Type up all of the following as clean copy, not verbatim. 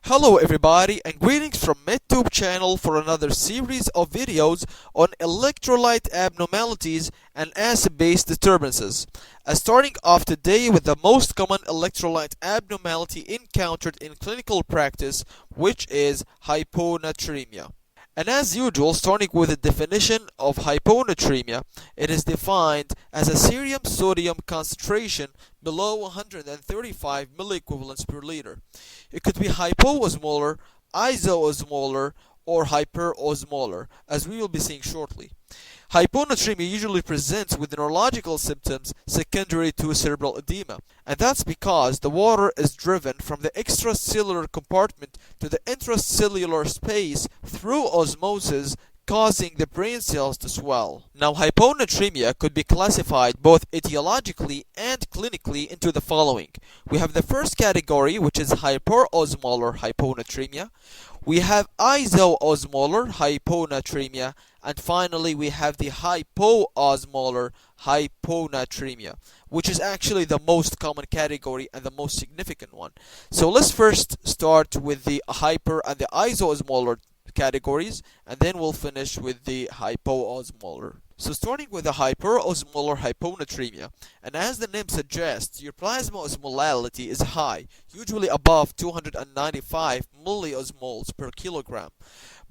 Hello everybody and greetings from MedTube channel for another series of videos on electrolyte abnormalities and acid-base disturbances. Starting off today with the most common electrolyte abnormality encountered in clinical practice, which is hyponatremia. And as usual, starting with the definition of hyponatremia, it is defined as a serum sodium concentration below 135 milliequivalents per liter. It could be hypoosmolar, isoosmolar, or hyperosmolar, as we will be seeing shortly. Hyponatremia usually presents with neurological symptoms secondary to cerebral edema, and that's because the water is driven from the extracellular compartment to the intracellular space through osmosis, causing the brain cells to swell. Now, hyponatremia could be classified both etiologically and clinically into the following. We have the first category, which is hyperosmolar hyponatremia. We have isoosmolar hyponatremia, and finally we have the hypoosmolar hyponatremia, which is actually the most common category and the most significant one. So let's first start with the hyper and the isoosmolar categories, and then we'll finish with the hypoosmolar. So starting with the hyperosmolar hyponatremia, and as the name suggests, your plasma osmolality is high, usually above 295 milliosmoles per kilogram.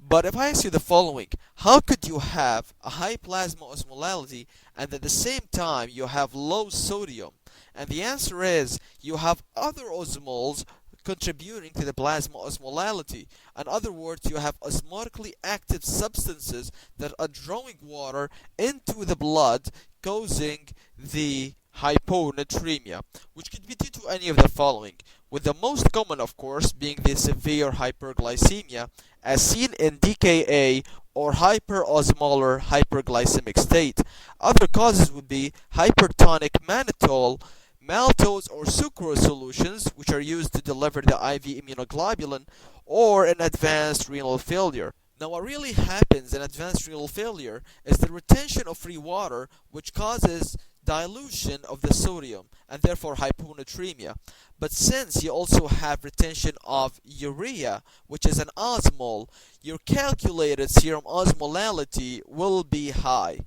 But if I ask you the following, how could you have a high plasma osmolality and at the same time you have low sodium? And the answer is you have other osmoles contributing to the plasma osmolality. In other words, you have osmotically active substances that are drawing water into the blood, causing the hyponatremia, which could be due to any of the following, with the most common, of course, being the severe hyperglycemia, as seen in DKA or hyperosmolar hyperglycemic state. Other causes would be hypertonic mannitol, maltose or sucrose solutions, which are used to deliver the IV immunoglobulin, or an advanced renal failure. Now, what really happens in advanced renal failure is the retention of free water, which causes dilution of the sodium and therefore hyponatremia. But since you also have retention of urea, which is an osmol, your calculated serum osmolality will be high.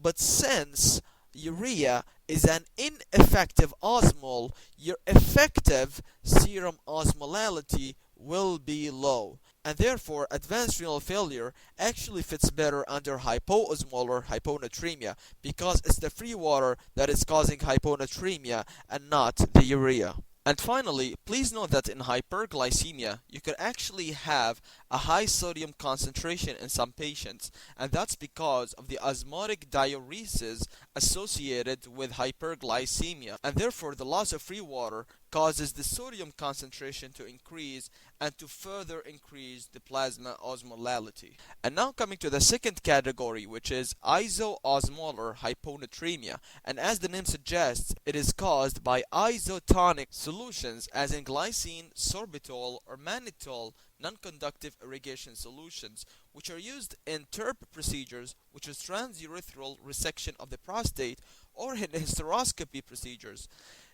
But since urea is an ineffective osmol, your effective serum osmolality will be low. And therefore, advanced renal failure actually fits better under hypoosmolar hyponatremia because it's the free water that is causing hyponatremia and not the urea. And finally, please note that in hyperglycemia, you could actually have a high sodium concentration in some patients, and that's because of the osmotic diuresis associated with hyperglycemia, and therefore the loss of free water causes the sodium concentration to increase and to further increase the plasma osmolality. And now coming to the second category, which is isoosmolar hyponatremia, and as the name suggests, it is caused by isotonic solutions as in glycine, sorbitol, or mannitol non-conductive irrigation solutions, which are used in TURP procedures, which is transurethral resection of the prostate, or in hysteroscopy procedures.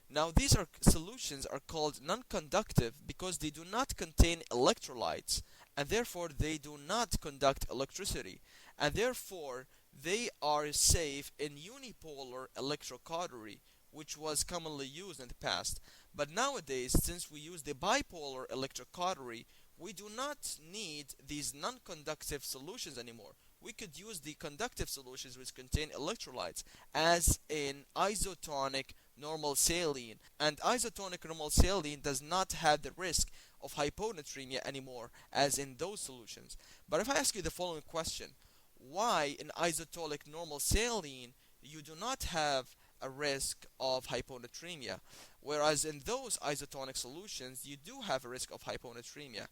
Now, these solutions are called non-conductive because they do not contain electrolytes, and therefore they do not conduct electricity, and therefore they are safe in unipolar electrocautery, which was commonly used in the past. But nowadays, since we use the bipolar electrocautery, we do not need these non-conductive solutions anymore. We could use the conductive solutions which contain electrolytes, as in isotonic normal saline. And isotonic normal saline does not have the risk of hyponatremia anymore, as in those solutions. But if I ask you the following question, why in isotonic normal saline you do not have a risk of hyponatremia, whereas in those isotonic solutions you do have a risk of hyponatremia?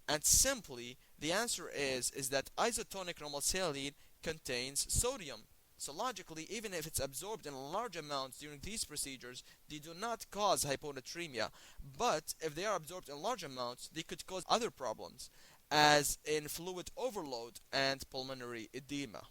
And simply the answer is that isotonic normal saline contains sodium. So logically, even if it's absorbed in large amounts during these procedures, they do not cause hyponatremia. But if they are absorbed in large amounts, they could cause other problems, as in fluid overload and pulmonary edema.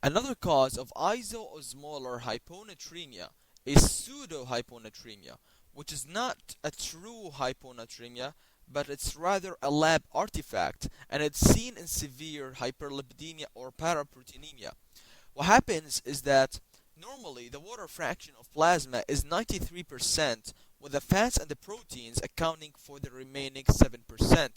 Another cause of isoosmolar hyponatremia is pseudo hyponatremia, which is not a true hyponatremia, but it's rather a lab artifact, and it's seen in severe hyperlipidemia or paraproteinemia. What happens is that normally the water fraction of plasma is 93%, with the fats and the proteins accounting for the remaining 7%.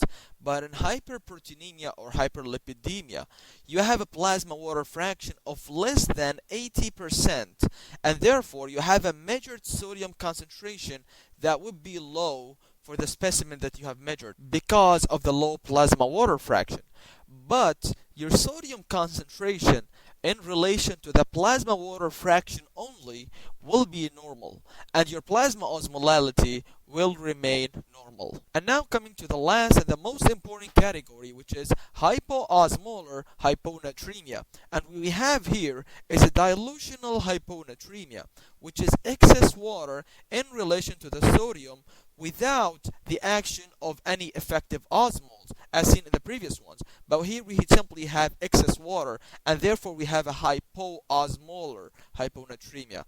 But in hyperproteinemia or hyperlipidemia, you have a plasma water fraction of less than 80%, and therefore you have a measured sodium concentration that would be low for the specimen that you have measured because of the low plasma water fraction. But your sodium concentration in relation to the plasma water fraction only will be normal, and your plasma osmolality will remain normal. And now coming to the last and the most important category, which is hypoosmolar hyponatremia. And what we have here is a dilutional hyponatremia, which is excess water in relation to the sodium without the action of any effective osmoles, as seen in the previous ones. But here we simply have excess water, and therefore we have a hypoosmolar hyponatremia.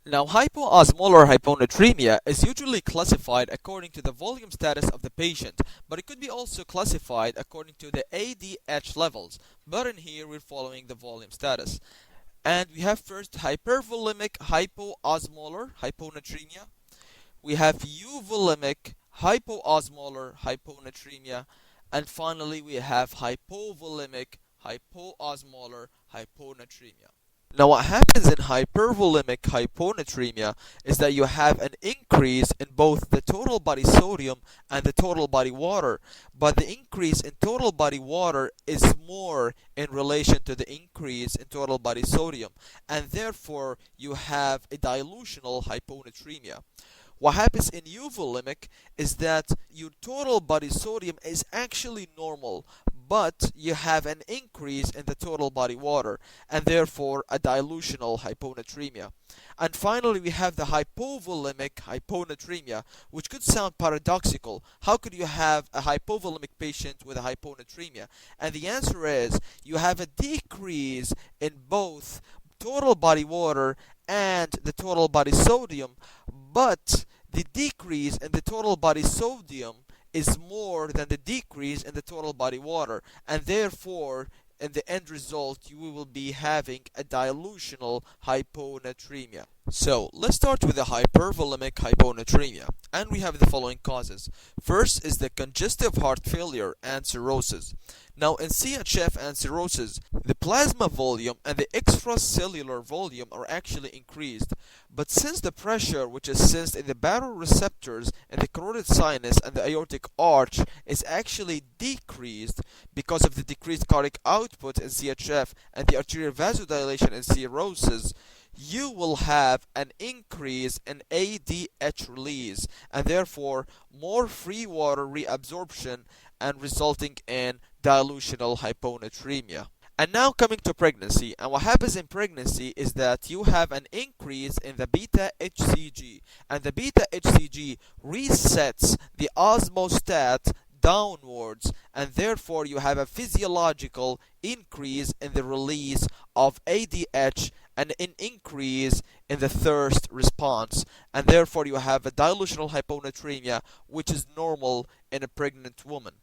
Now, hypoosmolar hyponatremia is usually classified according to the volume status of the patient, but it could be also classified according to the ADH levels. But in here, we're following the volume status. And we have first hypervolemic hypoosmolar hyponatremia. We have euvolemic hypoosmolar hyponatremia, and finally we have hypovolemic hypoosmolar hyponatremia. Now what happens in hypervolemic hyponatremia is that you have an increase in both the total body sodium and the total body water, but the increase in total body water is more in relation to the increase in total body sodium, and therefore you have a dilutional hyponatremia. What happens in euvolemic is that your total body sodium is actually normal, but you have an increase in the total body water, and therefore a dilutional hyponatremia. And finally, we have the hypovolemic hyponatremia, which could sound paradoxical. How could you have a hypovolemic patient with a hyponatremia? And the answer is you have a decrease in both total body water and the total body sodium, but the decrease in the total body sodium is more than the decrease in the total body water, and therefore in the end result you will be having a dilutional hyponatremia. So let's start with the hypervolemic hyponatremia, and we have the following causes. First is the congestive heart failure and cirrhosis. Now in CHF and cirrhosis, the plasma volume and the extracellular volume are actually increased, but since the pressure which is sensed in the baroreceptors in the carotid sinus and the aortic arch is actually decreased because of the decreased cardiac output in CHF and the arterial vasodilation in cirrhosis, you will have an increase in ADH release, and therefore more free water reabsorption, and resulting in dilutional hyponatremia. And now coming to pregnancy, and what happens in pregnancy is that you have an increase in the beta HCG, and the beta HCG resets the osmostat downwards, and therefore you have a physiological increase in the release of ADH and an increase in the thirst response, and therefore you have a dilutional hyponatremia, which is normal in a pregnant woman.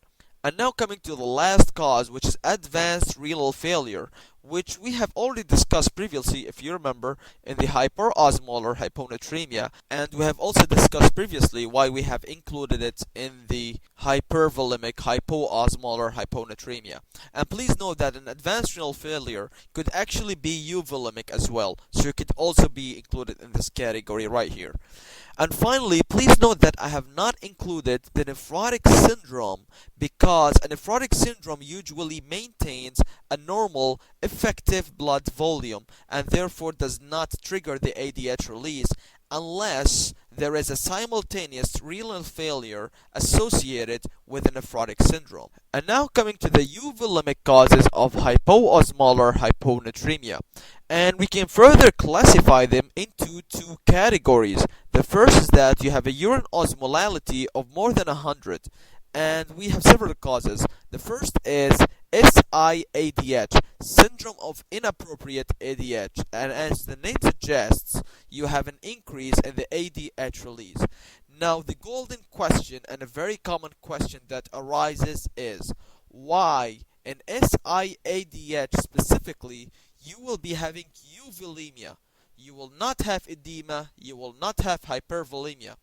And now coming to the last cause, which is advanced renal failure, which we have already discussed previously, if you remember, in the hyperosmolar hyponatremia, and we have also discussed previously why we have included it in the hypervolemic hypoosmolar hyponatremia. And please note that an advanced renal failure could actually be euvolemic as well, so it could also be included in this category right here. And finally, please note that I have not included the nephrotic syndrome, because a nephrotic syndrome usually maintains a normal effective blood volume and therefore does not trigger the ADH release unless there is a simultaneous renal failure associated with a nephrotic syndrome. And now coming to the euvolemic causes of hypoosmolar hyponatremia. And we can further classify them into two categories. The first is that you have a urine osmolality of more than 100, and we have several causes. The first is SIADH, syndrome of inappropriate ADH, and as the name suggests, you have an increase in the ADH release. Now, the golden question and a very common question that arises is why in SIADH specifically you will be having euvolemia. You will not have edema, you will not have hypervolemia,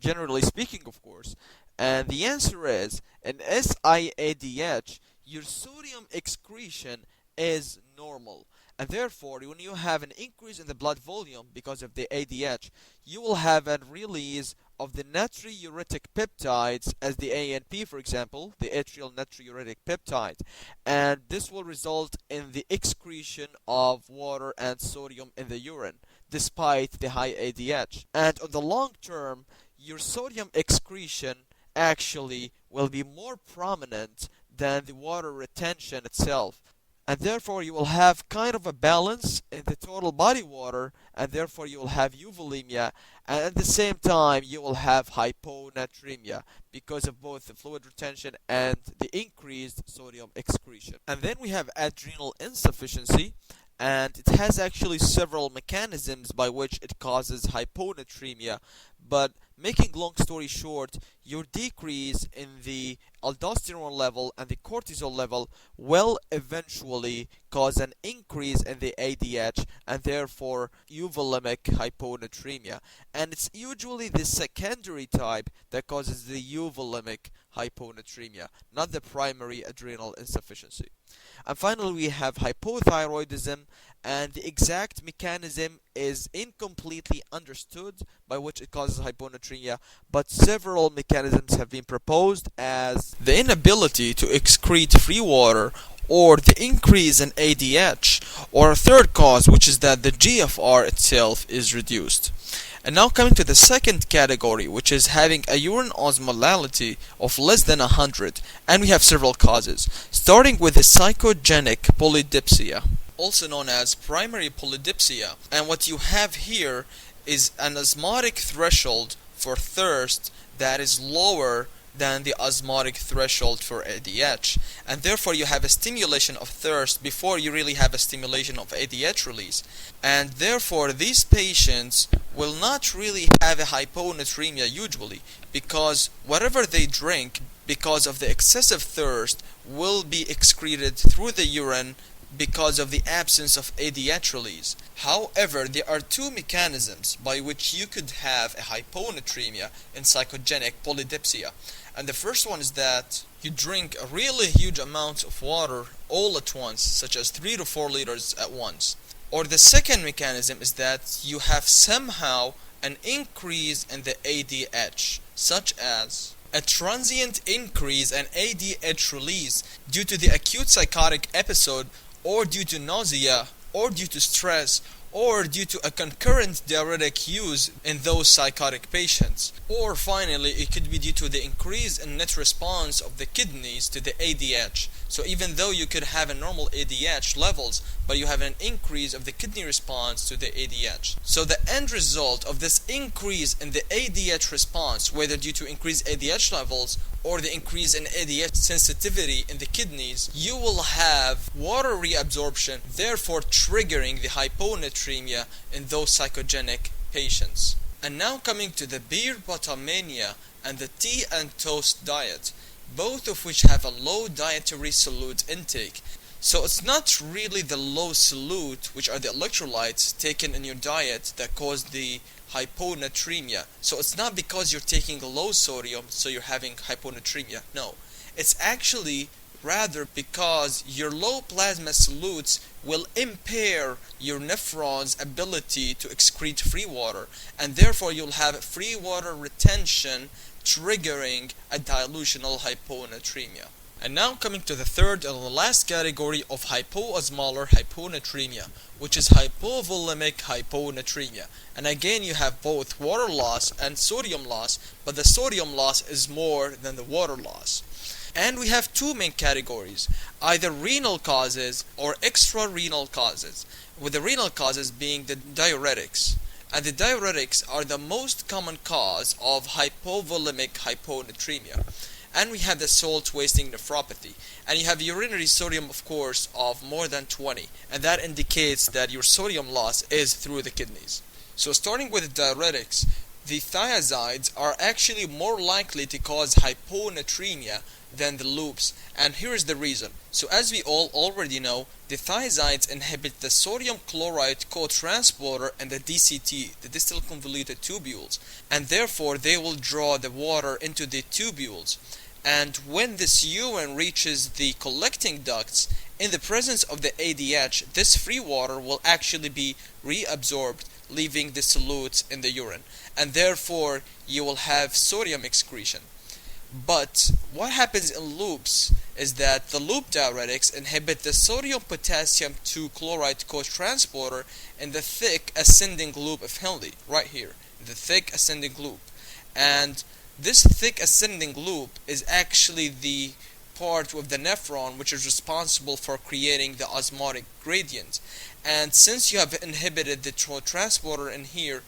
generally speaking, of course. And the answer is in SIADH, your sodium excretion is normal. And therefore, when you have an increase in the blood volume because of the ADH, you will have a release of the natriuretic peptides as the ANP, for example, the atrial natriuretic peptide. And this will result in the excretion of water and sodium in the urine, despite the high ADH. And on the long term, your sodium excretion actually will be more prominent than the water retention itself. And therefore you will have kind of a balance in the total body water, and therefore you will have euvolemia, and at the same time you will have hyponatremia because of both the fluid retention and the increased sodium excretion. And then we have adrenal insufficiency, and it has actually several mechanisms by which it causes hyponatremia. But making long story short, your decrease in the aldosterone level and the cortisol level will eventually cause an increase in the ADH and therefore euvolemic hyponatremia. And it's usually the secondary type that causes the euvolemic hyponatremia, not the primary adrenal insufficiency. And finally, we have hypothyroidism, and the exact mechanism is incompletely understood by which it causes hyponatremia, but several mechanisms have been proposed, as the inability to excrete free water, or the increase in ADH, or a third cause, which is that the GFR itself is reduced. And now coming to the second category, which is having a urine osmolality of less than 100, and we have several causes, starting with the psychogenic polydipsia, also known as primary polydipsia. And what you have here is an osmotic threshold for thirst that is lower than the osmotic threshold for ADH, and therefore you have a stimulation of thirst before you really have a stimulation of ADH release, and therefore these patients will not really have a hyponatremia usually, because whatever they drink because of the excessive thirst will be excreted through the urine because of the absence of ADH release. However, there are two mechanisms by which you could have a hyponatremia in psychogenic polydipsia. And the first one is that you drink a really huge amount of water all at once, such as 3 to 4 liters at once. Or the second mechanism is that you have somehow an increase in the ADH, such as a transient increase in ADH release due to the acute psychotic episode, or due to nausea, or due to stress, or due to a concurrent diuretic use in those psychotic patients. Or finally, it could be due to the increase in net response of the kidneys to the ADH. So even though you could have a normal ADH levels, but you have an increase of the kidney response to the ADH. So the end result of this increase in the ADH response, whether due to increased ADH levels or the increase in ADH sensitivity in the kidneys, you will have water reabsorption, therefore triggering the hyponatremia in those psychogenic patients. And now coming to the beer bottomania and the tea and toast diet, both of which have a low dietary solute intake. So it's not really the low solute, which are the electrolytes taken in your diet, that cause the hyponatremia. So it's not because you're taking low sodium so you're having hyponatremia. No, it's actually rather because your low plasma solutes will impair your nephrons' ability to excrete free water, and therefore you'll have free water retention triggering a dilutional hyponatremia. And now coming to the third and the last category of hypoosmolar hyponatremia, which is hypovolemic hyponatremia. And again, you have both water loss and sodium loss, but the sodium loss is more than the water loss. And we have two main categories, either renal causes or extra-renal causes, with the renal causes being the diuretics. And the diuretics are the most common cause of hypovolemic hyponatremia. and we have the salt wasting nephropathy, and you have urinary sodium, of course, of more than 20, and that indicates that your sodium loss is through the kidneys. So starting with diuretics, the thiazides are actually more likely to cause hyponatremia than the loops, and here is the reason. So as we all already know, the thiazides inhibit the sodium chloride cotransporter and the DCT, the distal convoluted tubules, and therefore they will draw the water into the tubules. And when this urine reaches the collecting ducts, in the presence of the ADH, this free water will actually be reabsorbed, leaving the solutes in the urine, and therefore you will have sodium excretion. But what happens in loops is that the loop diuretics inhibit the sodium potassium 2 chloride cotransporter in the thick ascending loop of Henle, right here, the thick ascending loop. And this thick ascending loop is actually the part of the nephron which is responsible for creating the osmotic gradient. And since you have inhibited the transporter in here,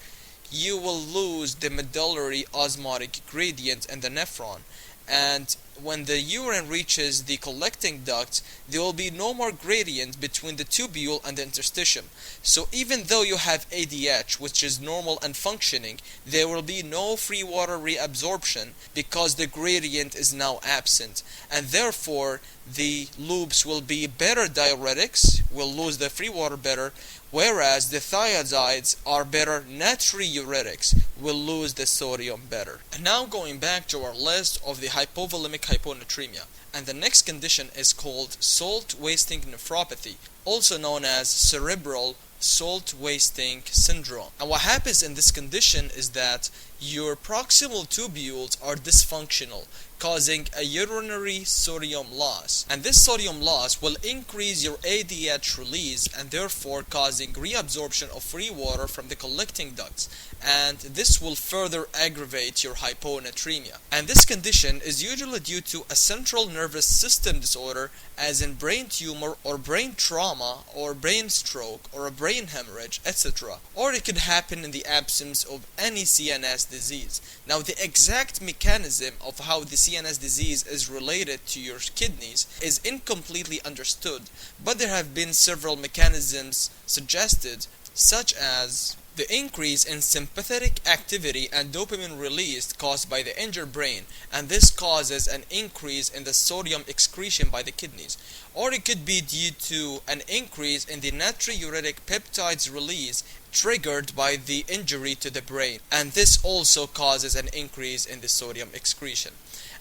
you will lose the medullary osmotic gradient in the nephron. And when the urine reaches the collecting ducts, there will be no more gradient between the tubule and the interstitium. So even though you have ADH, which is normal and functioning, there will be no free water reabsorption because the gradient is now absent. And therefore, the loops will be better diuretics, will lose the free water better, whereas the thiazides are better natriuretics, will lose the sodium better. And now going back to our list of the hypovolemic hyponatremia, and the next condition is called salt wasting nephropathy, also known as cerebral salt wasting syndrome. And what happens in this condition is that your proximal tubules are dysfunctional, causing a urinary sodium loss. And this sodium loss will increase your ADH release and therefore causing reabsorption of free water from the collecting ducts. And this will further aggravate your hyponatremia. And this condition is usually due to a central nervous system disorder, as in brain tumor or brain trauma or brain stroke or a brain hemorrhage, etc. Or it could happen in the absence of any CNS disease. Now the exact mechanism of how the CNS disease is related to your kidneys is incompletely understood, but there have been several mechanisms suggested, such as the increase in sympathetic activity and dopamine released caused by the injured brain, and this causes an increase in the sodium excretion by the kidneys. Or it could be due to an increase in the natriuretic peptides release triggered by the injury to the brain, and this also causes an increase in the sodium excretion.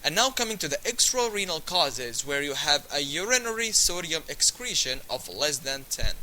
And now coming to the extrarenal causes, where you have a urinary sodium excretion of less than 10.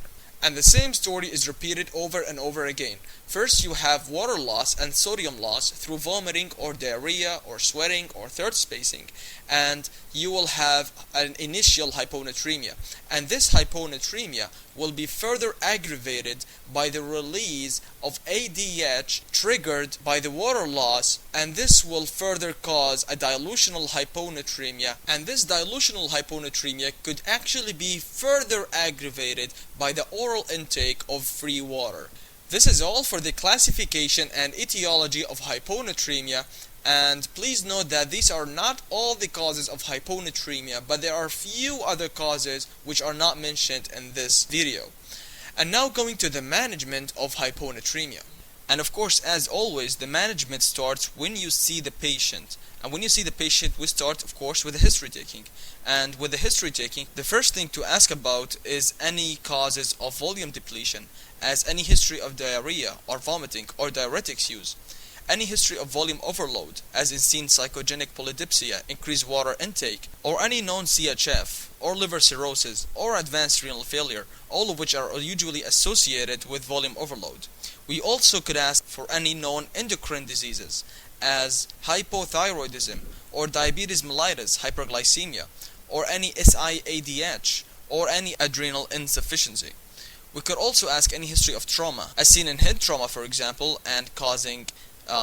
And the same story is repeated over and over again. First, you have water loss and sodium loss through vomiting or diarrhea or sweating or third spacing, and you will have an initial hyponatremia. And this hyponatremia will be further aggravated by the release of ADH triggered by the water loss, and this will further cause a dilutional hyponatremia. And this dilutional hyponatremia could actually be further aggravated by the oral intake of free water. This is all for the classification and etiology of hyponatremia, and please note that these are not all the causes of hyponatremia, but there are few other causes which are not mentioned in this video. And now going to the management of hyponatremia. And of course, as always, the management starts when you see the patient. And when you see the patient, we start, of course, with the history taking. And with the history taking, the first thing to ask about is any causes of volume depletion, as any history of diarrhea or vomiting or diuretics use. Any history of volume overload, as in seen psychogenic polydipsia, increased water intake, or any known CHF, or liver cirrhosis, or advanced renal failure, all of which are usually associated with volume overload. We also could ask for any known endocrine diseases, as hypothyroidism, or diabetes mellitus, hyperglycemia, or any SIADH, or any adrenal insufficiency. We could also ask any history of trauma, as seen in head trauma, for example, and causing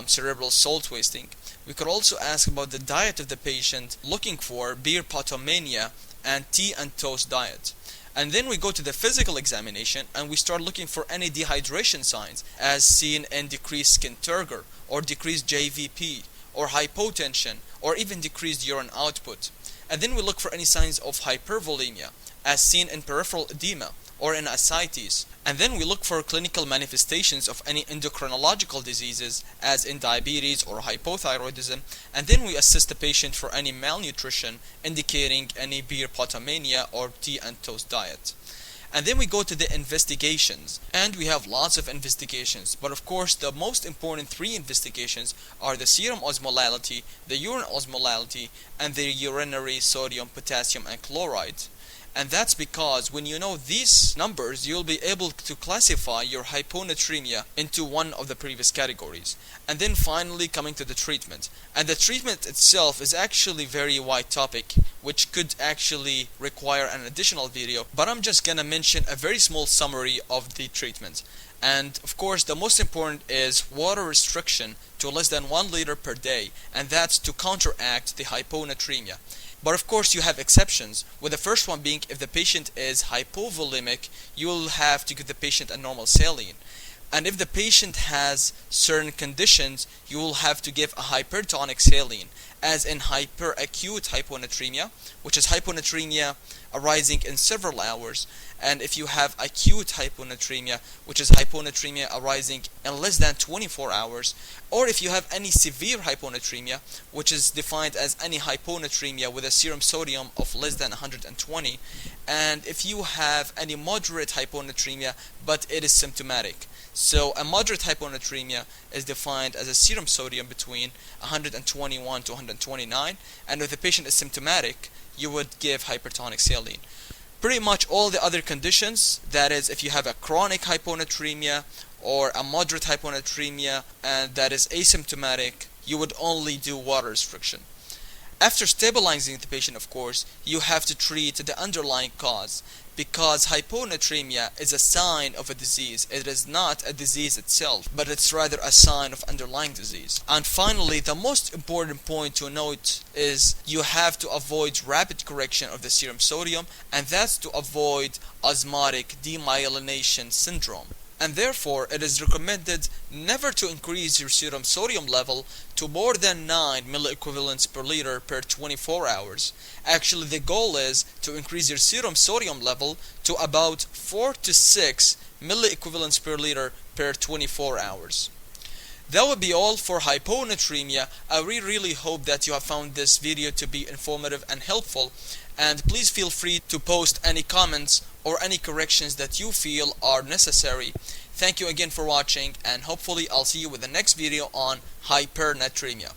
cerebral salt wasting. We could also ask about the diet of the patient, looking for beer potomania and tea and toast diet. And then we go to the physical examination and we start looking for any dehydration signs, as seen in decreased skin turgor, or decreased JVP, or hypotension, or even decreased urine output. And then we look for any signs of hypervolemia, as seen in peripheral edema or in ascites. And then we look for clinical manifestations of any endocrinological diseases, as in diabetes or hypothyroidism. And then we assess the patient for any malnutrition, indicating any beer potomania or tea and toast diet. And then we go to the investigations, and we have lots of investigations, but of course the most important three investigations are the serum osmolality, the urine osmolality, and the urinary sodium, potassium, and chloride. And that's because when you know these numbers, you'll be able to classify your hyponatremia into one of the previous categories. And then finally coming to the treatment. And the treatment itself is actually very wide topic, which could actually require an additional video, but I'm just gonna mention a very small summary of the treatment. And of course the most important is water restriction to less than 1 liter per day, and that's to counteract the hyponatremia. But of course you have exceptions, with the first one being if the patient is hypovolemic, you will have to give the patient a normal saline. And if the patient has certain conditions, you will have to give a hypertonic saline, as in hyperacute hyponatremia, which is hyponatremia arising in several hours. And if you have acute hyponatremia, which is hyponatremia arising in less than 24 hours, or if you have any severe hyponatremia, which is defined as any hyponatremia with a serum sodium of less than 120, and if you have any moderate hyponatremia but it is symptomatic. So a moderate hyponatremia is defined as a serum sodium between 121 to 129, and if the patient is symptomatic, you would give hypertonic saline. Pretty much all the other conditions, that is if you have a chronic hyponatremia or a moderate hyponatremia and that is asymptomatic, you would only do water restriction. After stabilizing the patient, of course, you have to treat the underlying cause, because hyponatremia is a sign of a disease. It is not a disease itself, but it's rather a sign of underlying disease. And finally, the most important point to note is you have to avoid rapid correction of the serum sodium, and that's to avoid osmotic demyelination syndrome. And therefore, it is recommended never to increase your serum sodium level to more than 9 milliequivalents per liter per 24 hours. Actually, the goal is to increase your serum sodium level to about 4 to 6 milliequivalents per liter per 24 hours. That would be all for hyponatremia. I really hope that you have found this video to be informative and helpful, and please feel free to post any comments or any corrections that you feel are necessary. Thank you again for watching, and hopefully I'll see you with the next video on hypernatremia.